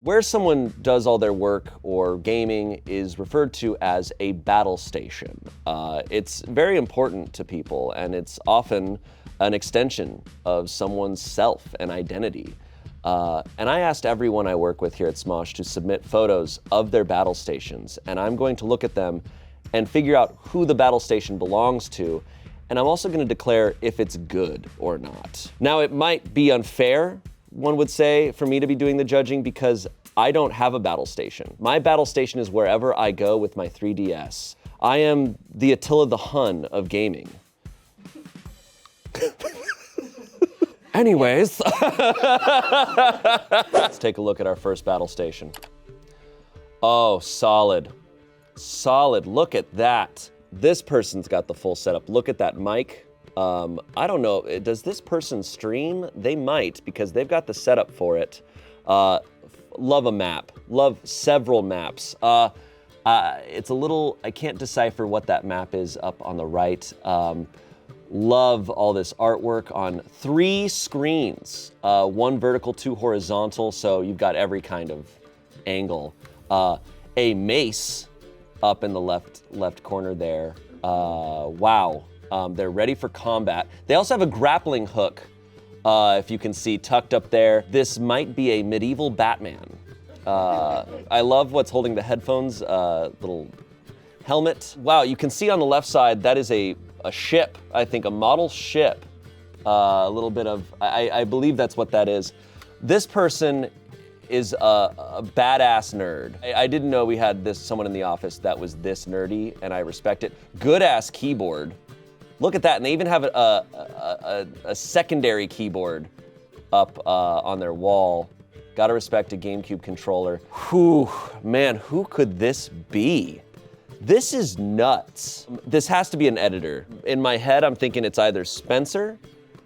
Where someone does all their work or gaming is referred to as a battle station. It's very important to people, and it's often an extension of someone's self and identity. And I asked everyone I work with here at Smosh to submit photos of their battle stations, and I'm going to look at them and figure out who the battle station belongs to, and I'm also going to declare if it's good or not. Now, it might be unfair, one would say, for me to be doing the judging because I don't have a battle station. My battle station is wherever I go with my 3DS. I am the Attila the Hun of gaming. Anyways, let's take a look at our first battle station. Oh, solid. Solid, look at that. This person's got the full setup. Look at that mic. I don't know, does this person stream? They might, because they've got the setup for it. Love a map, love several maps. It's a little, I can't decipher what that map is up on the right. Love all this artwork on 3 screens, 1 vertical, 2 horizontal, so you've got every kind of angle. A mace up in the left corner there. Wow. They're ready for combat. They also have a grappling hook, if you can see, tucked up there. This might be a medieval Batman. I love what's holding the headphones, little helmet. Wow, you can see on the left side, that is a ship, I think, a model ship. A little bit of, I believe that's what that is. This person is a badass nerd. I didn't know we had someone in the office that was this nerdy, and I respect it. Good ass keyboard. Look at that, and they even have a secondary keyboard up on their wall. Gotta respect a GameCube controller. Whew, man, who could this be? This is nuts. This has to be an editor. In my head, I'm thinking it's either Spencer,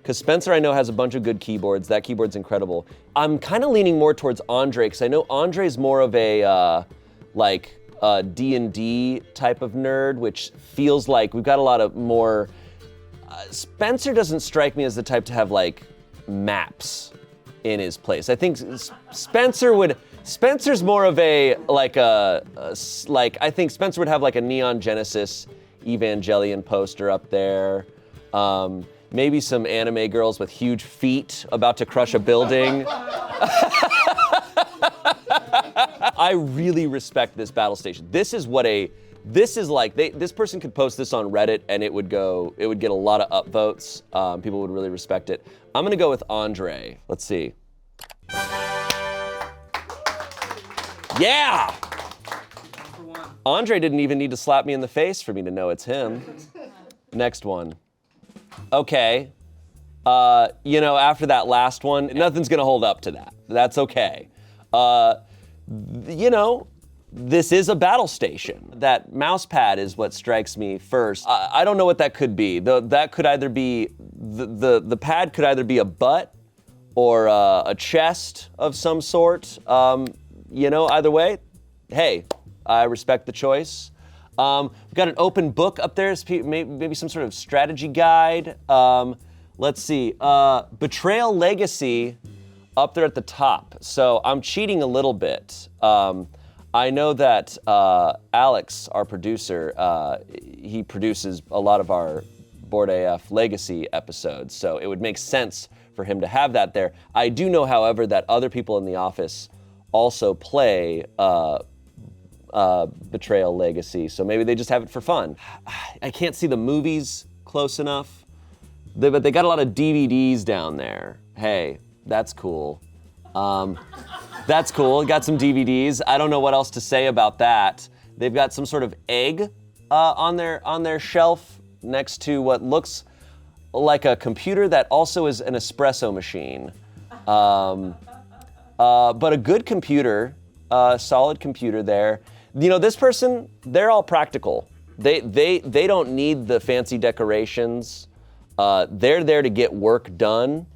because Spencer I know has a bunch of good keyboards. That keyboard's incredible. I'm kind of leaning more towards Andre, because I know Andre's more of a D&D type of nerd, which feels like we've got a lot of more. Spencer doesn't strike me as the type to have like maps in his place. I think Spencer's more of a I think Spencer would have like a Neon Genesis Evangelion poster up there. Maybe some anime girls with huge feet about to crush a building. I really respect this battle station. This is like, this person could post this on Reddit and it would get a lot of upvotes. People would really respect it. I'm gonna go with Andre. Let's see. Yeah! Andre didn't even need to slap me in the face for me to know it's him. Next one. Okay. After that last one, nothing's gonna hold up to that. That's okay. This is a battle station. That mouse pad is what strikes me first. I don't know what that could be. That could either be, the pad could either be a butt or a chest of some sort. Either way, hey, I respect the choice. We've got an open book up there, maybe some sort of strategy guide. Let's see, Betrayal Legacy up there at the top. So I'm cheating a little bit. I know that Alex, our producer, he produces a lot of our Board AF Legacy episodes, so it would make sense for him to have that there. I do know, however, that other people in the office also play Betrayal Legacy, so maybe they just have it for fun. I can't see the movies close enough, but they got a lot of DVDs down there. Hey, that's cool. That's cool, got some DVDs. I don't know what else to say about that. They've got some sort of egg on their shelf next to what looks like a computer that also is an espresso machine. But a good computer, solid computer there. This person, they're all practical. They don't need the fancy decorations. They're there to get work done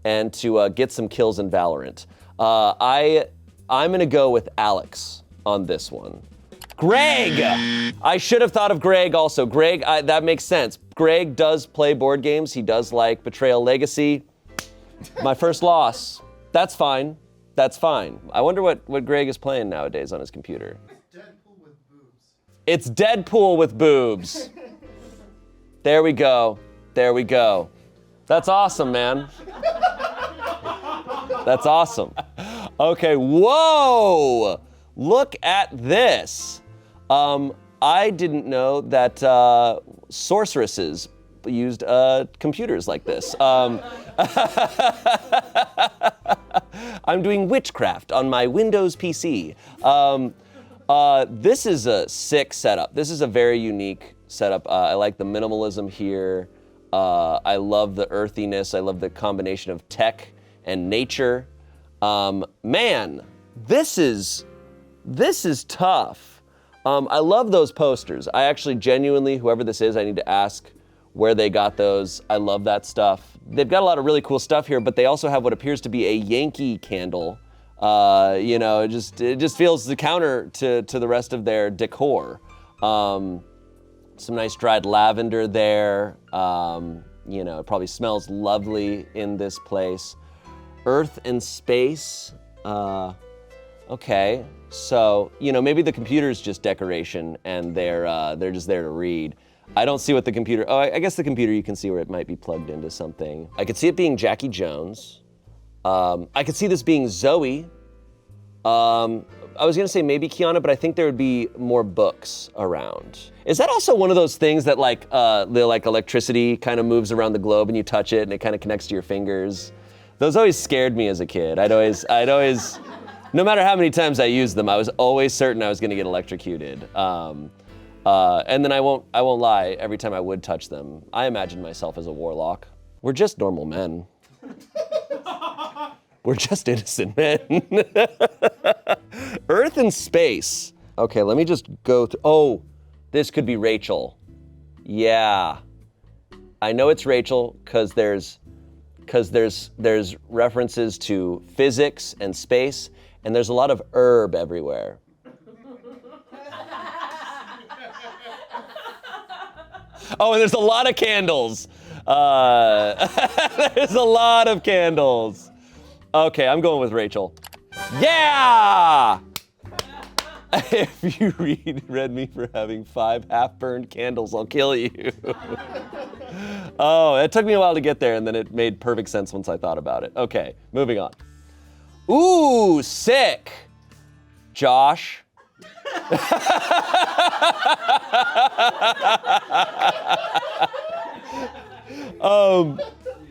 and to get some kills in Valorant. I'm gonna go with Alex on this one. Greg! I should have thought of Greg also. Greg, that makes sense. Greg does play board games. He does like Betrayal Legacy. My first loss. That's fine. That's fine. I wonder what Greg is playing nowadays on his computer. Deadpool with boobs. It's Deadpool with boobs. There we go. There we go. That's awesome, man. That's awesome. Okay, whoa! Look at this. I didn't know that sorceresses used computers like this. I'm doing witchcraft on my Windows PC. This is a sick setup. This is a very unique setup. I like the minimalism here. I love the earthiness. I love the combination of tech and nature. Man, this is tough. I love those posters. I actually genuinely, whoever this is, I need to ask where they got those. I love that stuff. They've got a lot of really cool stuff here, but they also have what appears to be a Yankee candle. It just feels the counter to the rest of their decor. Some nice dried lavender there. It probably smells lovely in this place. Earth and space. Okay, so maybe the computer's just decoration and they're just there to read. I don't see what the computer. Oh, I guess the computer you can see where it might be plugged into something. I could see it being Jacqi Jones. I could see this being Zoe. I was gonna say maybe Kiana, but I think there would be more books around. Is that also one of those things that the electricity kind of moves around the globe and you touch it and it kind of connects to your fingers? Those always scared me as a kid. I'd always, no matter how many times I used them, I was always certain I was gonna get electrocuted. And then I won't lie, every time I would touch them, I imagined myself as a warlock. We're just normal men. We're just innocent men. Earth and space. Okay, let me just go through. Oh, this could be Rachel. Yeah. I know it's Rachel because there's references to physics and space, and there's a lot of herb everywhere. Oh, and there's a lot of candles. There's a lot of candles. Okay, I'm going with Rachel. Yeah! If you read me for having 5 half-burned candles, I'll kill you. Oh, it took me a while to get there, and then it made perfect sense once I thought about it. Okay, moving on. Ooh, sick. Josh.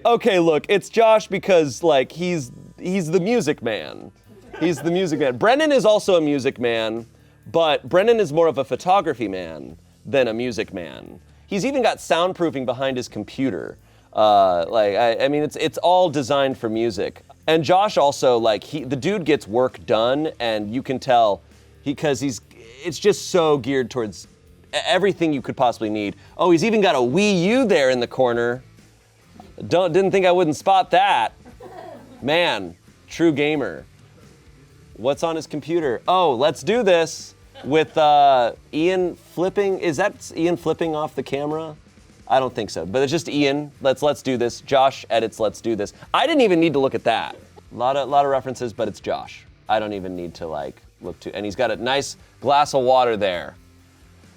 Okay, look, it's Josh because he's the music man. He's the music man. Brennan is also a music man, but Brennan is more of a photography man than a music man. He's even got soundproofing behind his computer. It's all designed for music. And Josh also, the dude gets work done, and you can tell because it's just so geared towards everything you could possibly need. Oh, he's even got a Wii U there in the corner. Didn't think I wouldn't spot that. Man, true gamer. What's on his computer? Oh, let's do this with Ian flipping. Is that Ian flipping off the camera? I don't think so, but it's just Ian. Let's do this. Josh edits Let's Do This. I didn't even need to look at that. A lot of references, but it's Josh. I don't even need to look to, and he's got a nice glass of water there.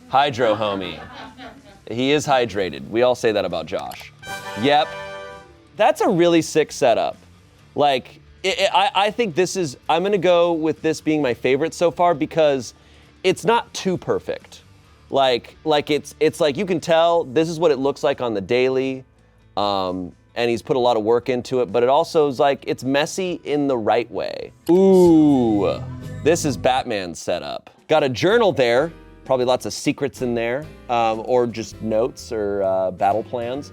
Hydro homie. He is hydrated. We all say that about Josh. Yep. That's a really sick setup. I think I'm gonna go with this being my favorite so far because it's not too perfect. It's like you can tell this is what it looks like on the daily, and he's put a lot of work into it, but it also is it's messy in the right way. Ooh, this is Batman's setup. Got a journal there, probably lots of secrets in there, or just notes or battle plans.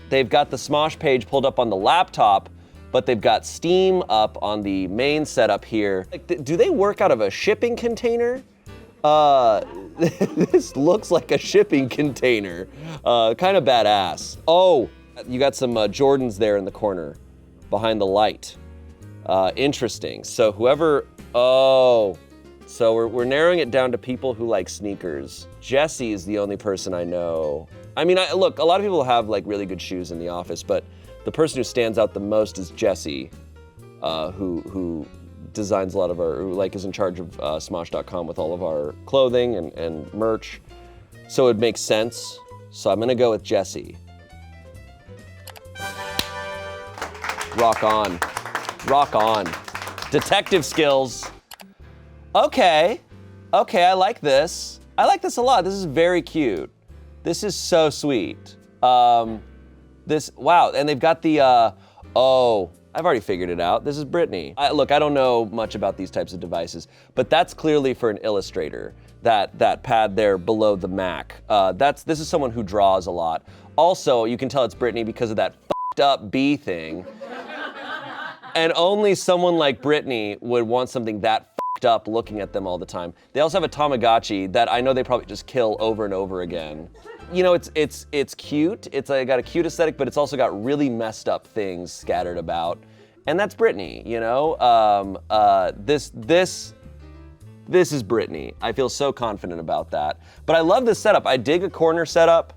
They've got the Smosh page pulled up on the laptop, but they've got Steam up on the main setup here. Do they work out of a shipping container? This looks like a shipping container. Kind of badass. Oh, you got some Jordans there in the corner behind the light. Interesting. So so we're narrowing it down to people who like sneakers. Jesse is the only person I know. I mean, look, a lot of people have really good shoes in the office, but the person who stands out the most is Jesse, who designs a lot of our, like is in charge of Smosh.com with all of our clothing and merch. So it makes sense. So I'm gonna go with Jesse. Rock on. Rock on. Detective skills. Okay, I like this. I like this a lot. This is very cute. This is so sweet. Wow, and they've got the, oh, I've already figured it out. This is Brittany. Look, I don't know much about these types of devices, but that's clearly for an illustrator, that pad there below the Mac. This is someone who draws a lot. Also, you can tell it's Brittany because of that fucked up bee thing. And only someone like Brittany would want something that fucked up looking at them all the time. They also have a Tamagotchi that I know they probably just kill over and over again. You know, it's cute. It's got a cute aesthetic, but it's also got really messed up things scattered about. And that's Brittany, you know? This is Brittany. I feel so confident about that. But I love this setup. I dig a corner setup.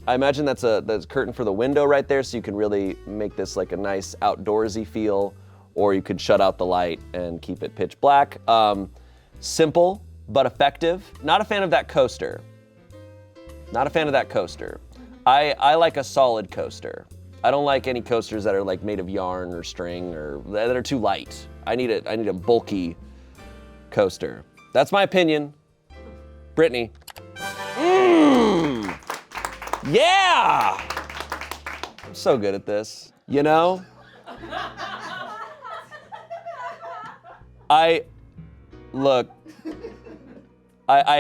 I imagine that's a curtain for the window right there, so you can really make this like a nice outdoorsy feel, or you could shut out the light and keep it pitch black. Simple, but effective. Not a fan of that coaster. Not a fan of that coaster. I like a solid coaster. I don't like any coasters that are like made of yarn or string or that are too light. I need a bulky coaster. That's my opinion. Brittany. Yeah! I'm so good at this, you know? I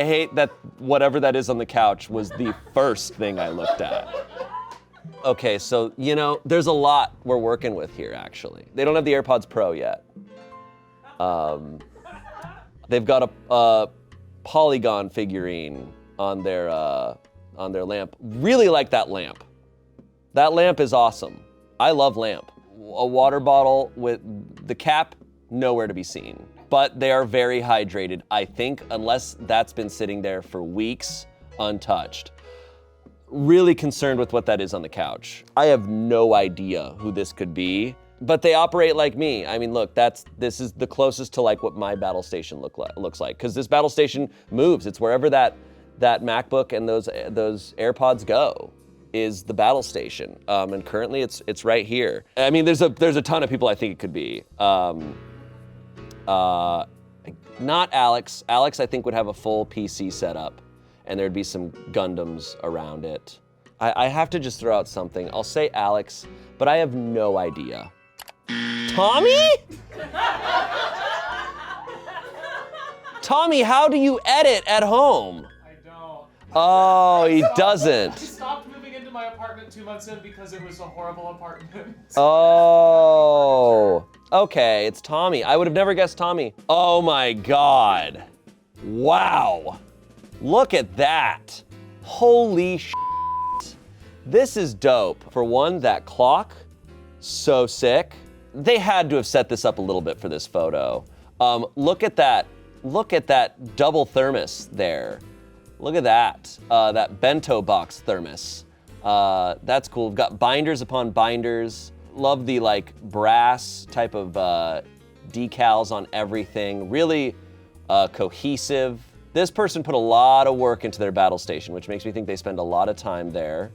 hate that whatever that is on the couch was the first thing I looked at. Okay, so, you know, there's a lot we're working with here, actually. They don't have the AirPods Pro yet. They've got a polygon figurine on their lamp. Really like that lamp. That lamp is awesome. I love lamp. A water bottle with the cap nowhere to be seen. But they are very hydrated, I think, unless that's been sitting there for weeks untouched. Really concerned with what that is on the couch. I have no idea who this could be, but they operate like me. I mean, look, this is the closest to like what my battle station looks like, because this battle station moves. It's wherever that MacBook and those AirPods go is the battle station. And currently it's right here. I mean, there's a ton of people I think it could be. Not Alex. Alex, I think, would have a full PC setup, and there'd be some Gundams around it. I have to just throw out something. I'll say Alex, but I have no idea. Tommy? Tommy, how do you edit at home? I don't. Oh, he doesn't. I stopped moving into my apartment 2 months in because it was a horrible apartment. Oh, okay, it's Tommy. I would have never guessed Tommy. Oh my God. Wow. Look at that. Holy shit. This is dope. For one, that clock, so sick. They had to have set this up a little bit for this photo. Look at that. Look at that double thermos there. Look at that. That bento box thermos. That's cool. We've got binders upon binders. Love the like brass type of decals on everything. Really cohesive. This person put a lot of work into their battle station, which makes me think they spend a lot of time there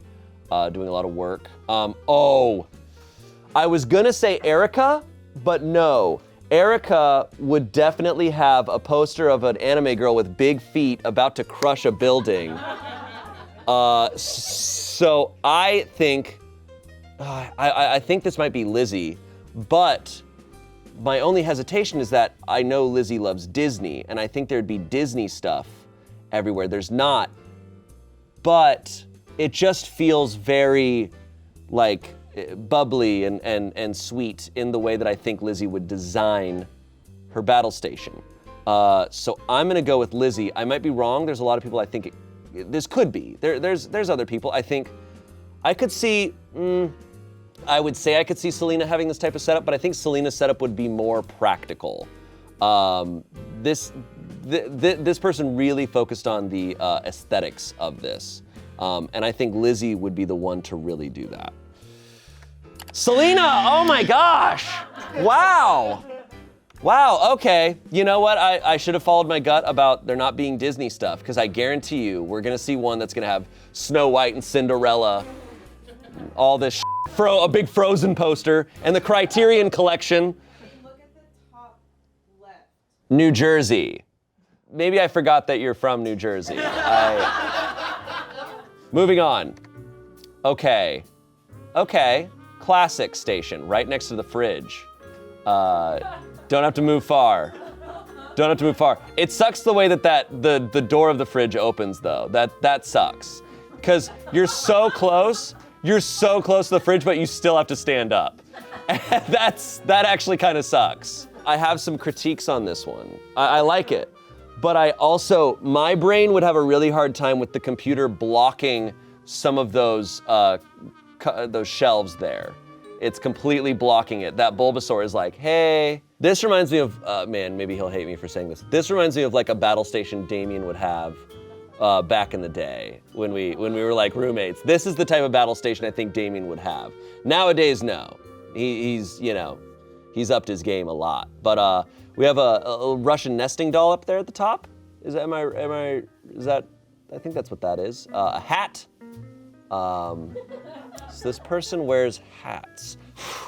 doing a lot of work. Oh, I was gonna say Erica, but no. Erica would definitely have a poster of an anime girl with big feet about to crush a building. So I think, I think this might be Lizzy, but my only hesitation is that I know Lizzy loves Disney, and I think there'd be Disney stuff everywhere. There's not, but it just feels very like bubbly and sweet in the way that I think Lizzy would design her battle station. So I'm gonna go with Lizzy. I might be wrong. There's a lot of people I think this could be. There's other people. I think I could see, I would say I could see Selina having this type of setup, but I think Selina's setup would be more practical. This person really focused on the aesthetics of this. And I think Lizzy would be the one to really do that. Selina, oh my gosh, wow. Wow, okay. You know what? I should have followed my gut about there not being Disney stuff, because I guarantee you we're gonna see one that's gonna have Snow White and Cinderella, all this a big Frozen poster, and the Criterion Collection. Look at the top left. New Jersey. Maybe I forgot that you're from New Jersey. Moving on. Okay. Classic station, right next to the fridge. Don't have to move far. It sucks the way that the door of the fridge opens though. That sucks. Because you're so close to the fridge, but you still have to stand up. That actually kind of sucks. I have some critiques on this one. I like it, but my brain would have a really hard time with the computer blocking some of those shelves there. It's completely blocking it. That Bulbasaur is like, hey. This reminds me of, man, maybe he'll hate me for saying this. This reminds me of like a battle station Damien would have back in the day when we were like roommates. This is the type of battle station I think Damien would have. Nowadays, no. He's upped his game a lot. But we have a Russian nesting doll up there at the top. I think that's what that is. A hat. So this person wears hats.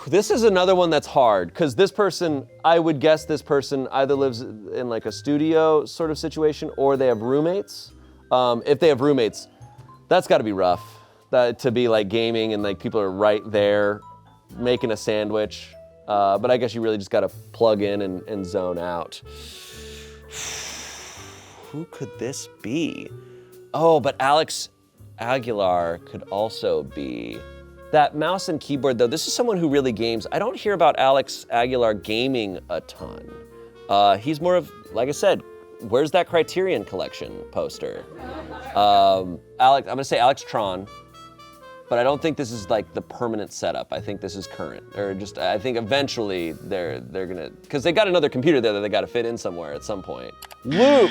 This is another one that's hard, because this person, I would guess this person either lives in like a studio sort of situation or they have roommates. If they have roommates, that's gotta be rough. To be like gaming and like people are right there making a sandwich. But I guess you really just gotta plug in and zone out. Who could this be? Oh, but Alex Aguilar could also be. That mouse and keyboard though, this is someone who really games. I don't hear about Alex Aguilar gaming a ton. He's more of, like I said, where's that Criterion Collection poster? I'm gonna say Alex Tran, but I don't think this is like the permanent setup. I think this is current, or just, I think eventually they're gonna, because they got another computer there that they gotta fit in somewhere at some point. Luke!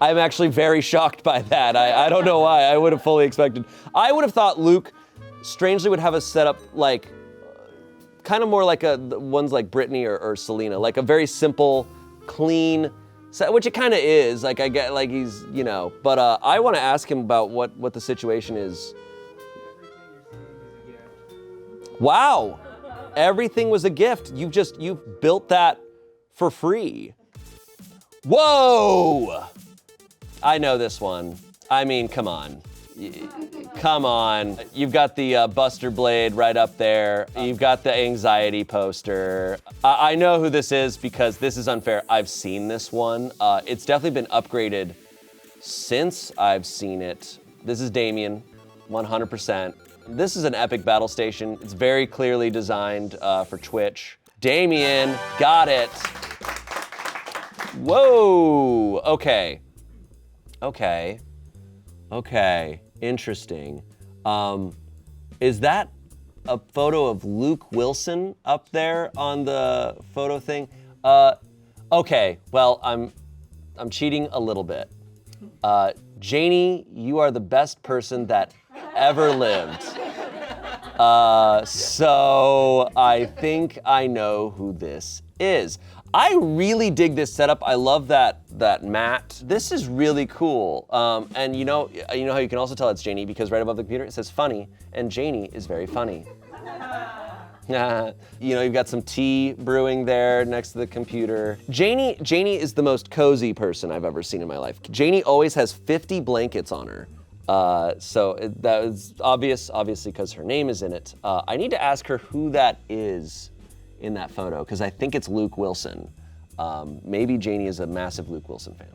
I'm actually very shocked by that. I don't know why. I would have fully expected. I would have thought Luke strangely would have a setup like, kind of more like ones like Brittany or Selina, like a very simple, clean set, which it kind of is. Like I get, like he's, but I want to ask him about what the situation is. Wow, everything was a gift. You've built that for free. Whoa! I know this one. I mean, come on. Come on. You've got the Buster Blade right up there. You've got the anxiety poster. I know who this is because this is unfair. I've seen this one. It's definitely been upgraded since I've seen it. This is Damien, 100%. This is an epic battle station. It's very clearly designed for Twitch. Damien, got it. Whoa, okay, interesting. Is that a photo of Luke Wilson up there on the photo thing? Okay, well, I'm cheating a little bit. Janie, you are the best person that ever lived. So I think I know who this is. I really dig this setup. I love that mat. This is really cool. And you know how you can also tell it's Janie because right above the computer it says funny, and Janie is very funny. You've got some tea brewing there next to the computer. Janie is the most cozy person I've ever seen in my life. Janie always has 50 blankets on her. That is obviously because her name is in it. I need to ask her who that is in that photo, because I think it's Luke Wilson. Maybe Janie is a massive Luke Wilson fan.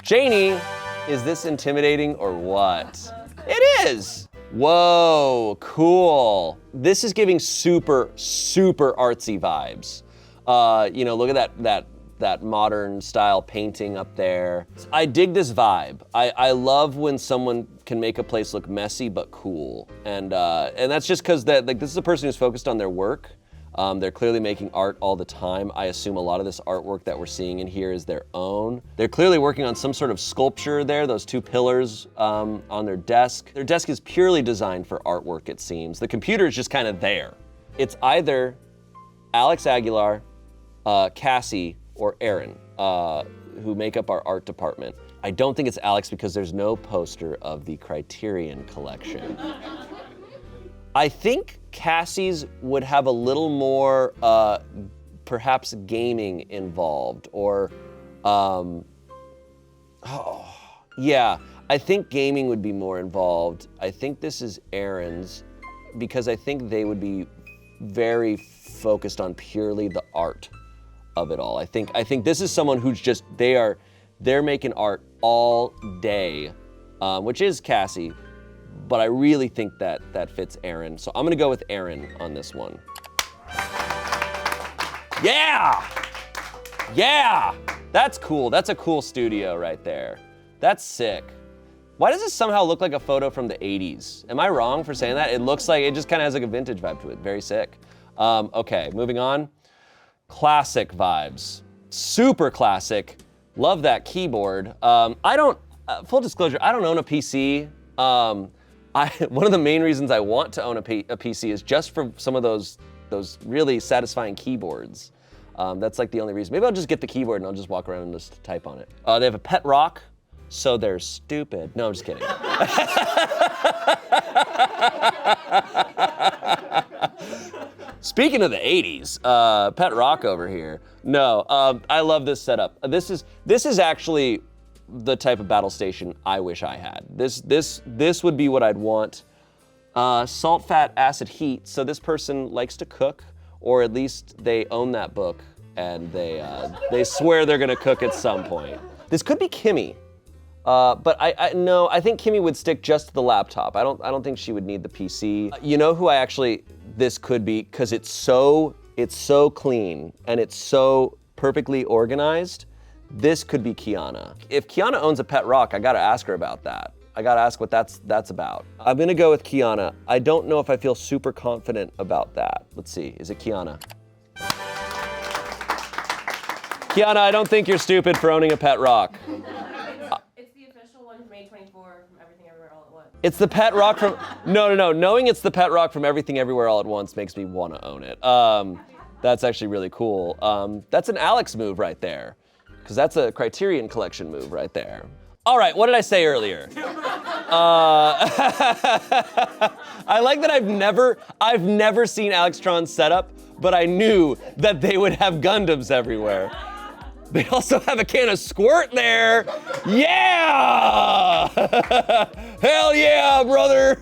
Janie, is this intimidating or what? It is! Whoa, cool. This is giving super, super artsy vibes. Look at that modern style painting up there. I dig this vibe. I love when someone can make a place look messy but cool. And that's just because this is a person who's focused on their work. They're clearly making art all the time. I assume a lot of this artwork that we're seeing in here is their own. They're clearly working on some sort of sculpture there, those two pillars on their desk. Their desk is purely designed for artwork, it seems. The computer is just kind of there. It's either Alex Aguilar, Cassie or Erin, who make up our art department. I don't think it's Alex because there's no poster of the Criterion collection. I think Cassie's would have a little more, perhaps gaming involved, or, yeah, I think gaming would be more involved. I think this is Erin's, because I think they would be very focused on purely the art of it all. I think this is someone who's just, they're making art all day, which is Cassie, but I really think that fits Erin. So I'm gonna go with Erin on this one. Yeah! Yeah! That's cool, that's a cool studio right there. That's sick. Why does this somehow look like a photo from the 80s? Am I wrong for saying that? It looks like, it just kind of has like a vintage vibe to it, very sick. Okay, moving on. Classic vibes, super classic. Love that keyboard. I don't, full disclosure, I don't own a PC. One of the main reasons I want to own a PC is just for some of those really satisfying keyboards. That's like the only reason. Maybe I'll just get the keyboard and I'll just walk around and just type on it. They have a pet rock, so they're stupid. No, I'm just kidding. Speaking of the 80s, pet rock over here. No, I love this setup. This is actually the type of battle station I wish I had. This would be what I'd want. Salt, fat, acid, heat. So this person likes to cook, or at least they own that book and they swear they're gonna cook at some point. This could be Kimmy, but no, I think Kimmy would stick just to the laptop. I don't think she would need the PC. You know who this could be, because it's so clean and it's so perfectly organized. This could be Kiana. If Kiana owns a pet rock, I gotta ask her about that. I gotta ask what that's about. I'm gonna go with Kiana. I don't know if I feel super confident about that. Let's see, is it Kiana? Kiana, I don't think you're stupid for owning a pet rock. It's the official one from A24 from Everything Everywhere All at Once. It's the pet rock from, no. Knowing it's the pet rock from Everything Everywhere All at Once makes me wanna own it. That's actually really cool. That's an Alex move right there, because that's a Criterion Collection move right there. All right, what did I say earlier? I like that I've never seen Alex Tron's setup, but I knew that they would have Gundams everywhere. They also have a can of squirt there. Yeah! Hell yeah, brother!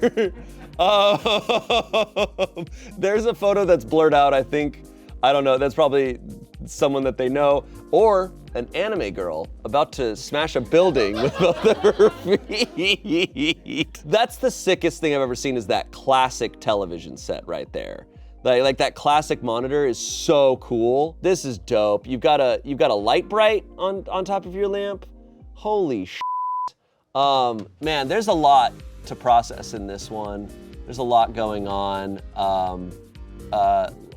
There's a photo that's blurred out, I think. I don't know, that's probably someone that they know, or an anime girl about to smash a building with both of her feet. That's the sickest thing I've ever seen, is that classic television set right there. Like that classic monitor is so cool. This is dope. You've got a light bright on top of your lamp. Holy shit. Man, there's a lot to process in this one. There's a lot going on.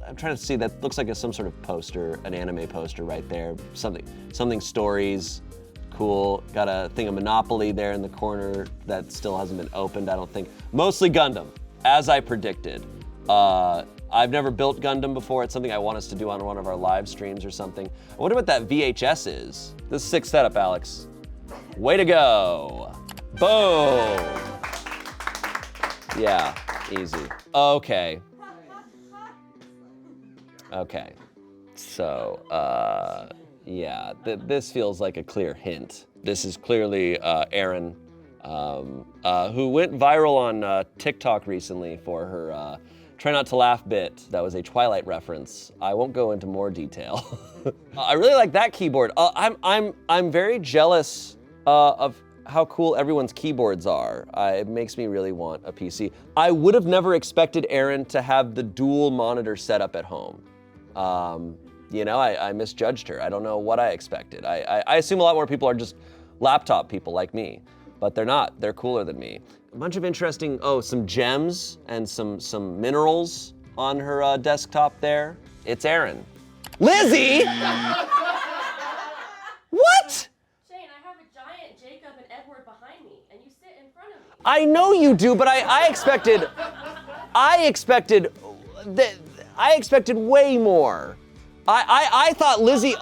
I'm trying to see, that looks like some sort of poster, an anime poster right there. Something stories, cool. Got a thing of Monopoly there in the corner that still hasn't been opened, I don't think. Mostly Gundam, as I predicted. I've never built Gundam before. It's something I want us to do on one of our live streams or something. I wonder what that VHS is. This is sick setup, Alex. Way to go. Boom. Yeah, easy. Okay. Okay, so, yeah, this feels like a clear hint. This is clearly Erin, who went viral on TikTok recently for her Try Not to Laugh bit. That was a Twilight reference. I won't go into more detail. I really like that keyboard. I'm very jealous of how cool everyone's keyboards are. It makes me really want a PC. I would have never expected Erin to have the dual monitor setup at home. You know, I misjudged her. I don't know what I expected. I assume a lot more people are just laptop people like me, but they're not. They're cooler than me. A bunch of interesting, some gems and some minerals on her desktop there. It's Erin. Lizzy! What? Shane, I have a giant Jacob and Edward behind me, and you sit in front of me. I know you do, but I expected way more. I thought Lizzy,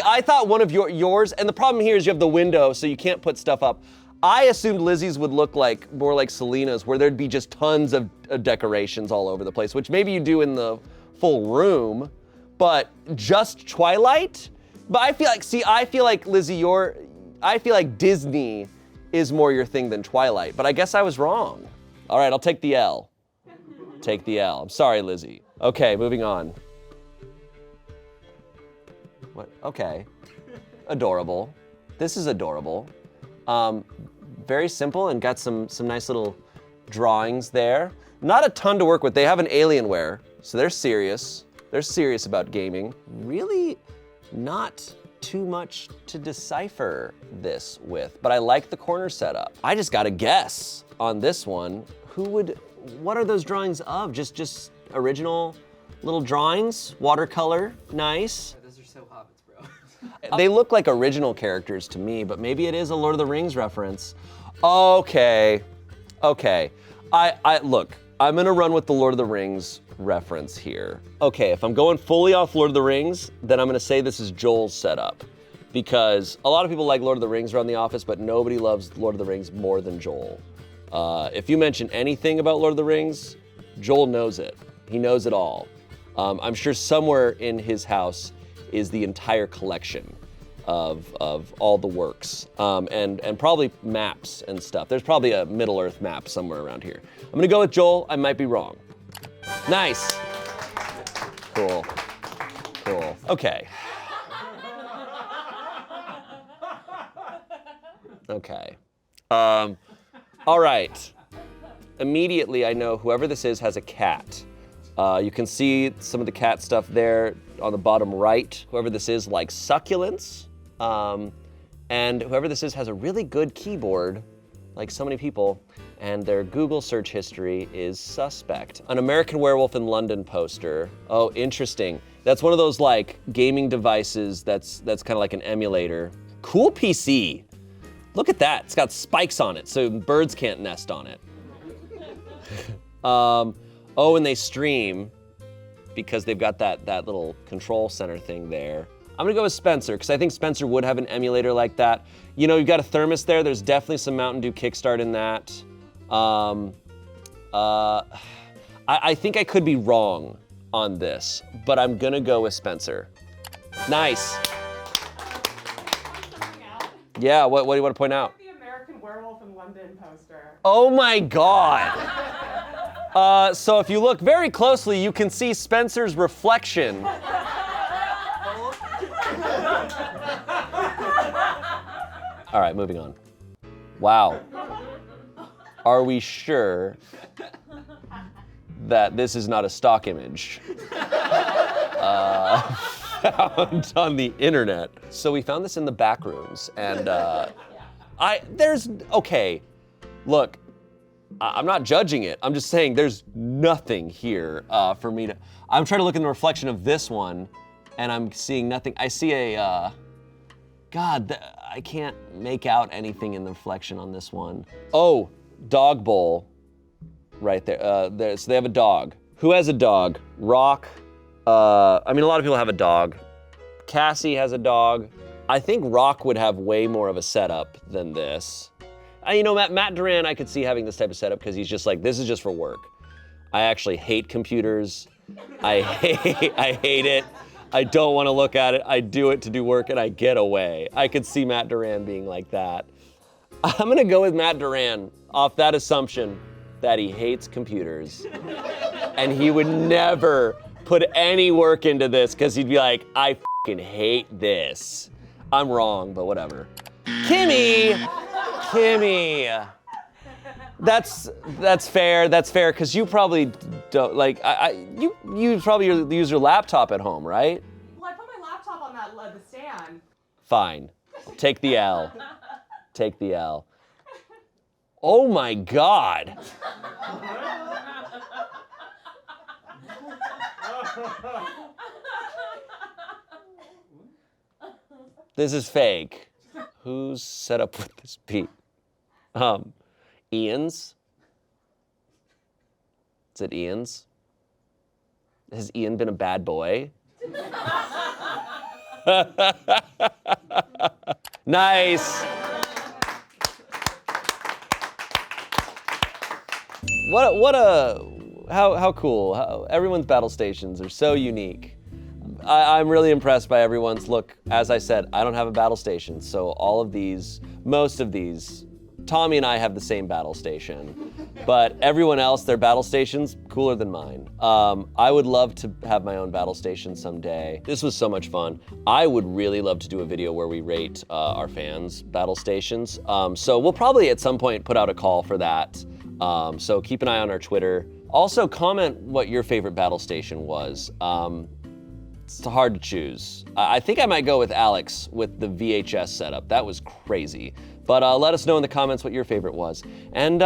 I thought one of yours, and the problem here is you have the window, so you can't put stuff up. I assumed Lizzy's would look like more like Selina's, where there'd be just tons of decorations all over the place, which maybe you do in the full room, but just Twilight? But I feel like Lizzy, I feel like Disney is more your thing than Twilight, but I guess I was wrong. All right, I'll take the L. Take the L. I'm sorry, Lizzy. Okay, moving on. What? Okay. Adorable. This is adorable. Very simple and got some nice little drawings there. Not a ton to work with. They have an Alienware, so they're serious. They're serious about gaming. Really not too much to decipher this with, but I like the corner setup. I just got to guess on this one. What are those drawings of? Just original little drawings, watercolor, nice. Those are so hobbits, bro. They look like original characters to me, but maybe it is a Lord of the Rings reference. Okay. Look, I'm gonna run with the Lord of the Rings reference here. Okay, if I'm going fully off Lord of the Rings, then I'm gonna say this is Joel's setup, because a lot of people like Lord of the Rings around the office, but nobody loves Lord of the Rings more than Joel. If you mention anything about Lord of the Rings, Joel knows it. He knows it all. I'm sure somewhere in his house is the entire collection of all the works, and probably maps and stuff. There's probably a Middle-earth map somewhere around here. I'm gonna go with Joel. I might be wrong. Nice. Cool. Okay. Okay. All right. Immediately, I know whoever this is has a cat. You can see some of the cat stuff there on the bottom right. Whoever this is likes succulents. And whoever this is has a really good keyboard, like so many people, and their Google search history is suspect. An American Werewolf in London poster. Oh, interesting. That's one of those like gaming devices that's kind of like an emulator. Cool PC. Look at that. It's got spikes on it, so birds can't nest on it. Oh, and they stream because they've got that little control center thing there. I'm gonna go with Spencer, because I think Spencer would have an emulator like that. You know, you've got a thermos there. There's definitely some Mountain Dew Kickstart in that. I think I could be wrong on this, but I'm gonna go with Spencer. Nice. Yeah, what do you want to point out? The American Werewolf in London poster. Oh my God. So if you look very closely, you can see Spencer's reflection. All right, moving on. Wow. Are we sure that this is not a stock image found on the internet? So we found this in the back rooms, and okay, look, I'm not judging it. I'm just saying there's nothing here for me to, I'm trying to look in the reflection of this one, and I'm seeing nothing. I see I can't make out anything in the reflection on this one. Oh, dog bowl right there. So they have a dog. Who has a dog? Rock. I mean, a lot of people have a dog. Cassie has a dog. I think Rock would have way more of a setup than this. You know, Matt Duran, I could see having this type of setup because he's just like, this is just for work. I actually hate computers. I hate it. I don't want to look at it. I do it to do work and I get away. I could see Matt Duran being like that. I'm gonna go with Matt Duran off that assumption that he hates computers and he would never put any work into this because he'd be like, I fucking hate this. I'm wrong, but whatever. Kimmy. That's fair, because you probably don't, like, you probably use your laptop at home, right? Well, I put my laptop on the stand. Fine, take the L. Take the L. Oh my God. This is fake. Who's set up with this beat? Ian's? Is it Ian's? Has Ian been a bad boy? Nice. How cool. Everyone's battle stations are so unique. I'm really impressed by everyone's. Look, as I said, I don't have a battle station, so most of these, Tommy and I have the same battle station, but everyone else, their battle stations, cooler than mine. I would love to have my own battle station someday. This was so much fun. I would really love to do a video where we rate our fans' battle stations. So we'll probably at some point put out a call for that. So keep an eye on our Twitter. Also comment what your favorite battle station was. It's hard to choose. I think I might go with Alex with the VHS setup. That was crazy. But let us know in the comments what your favorite was. And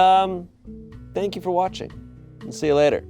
thank you for watching. We'll see you later.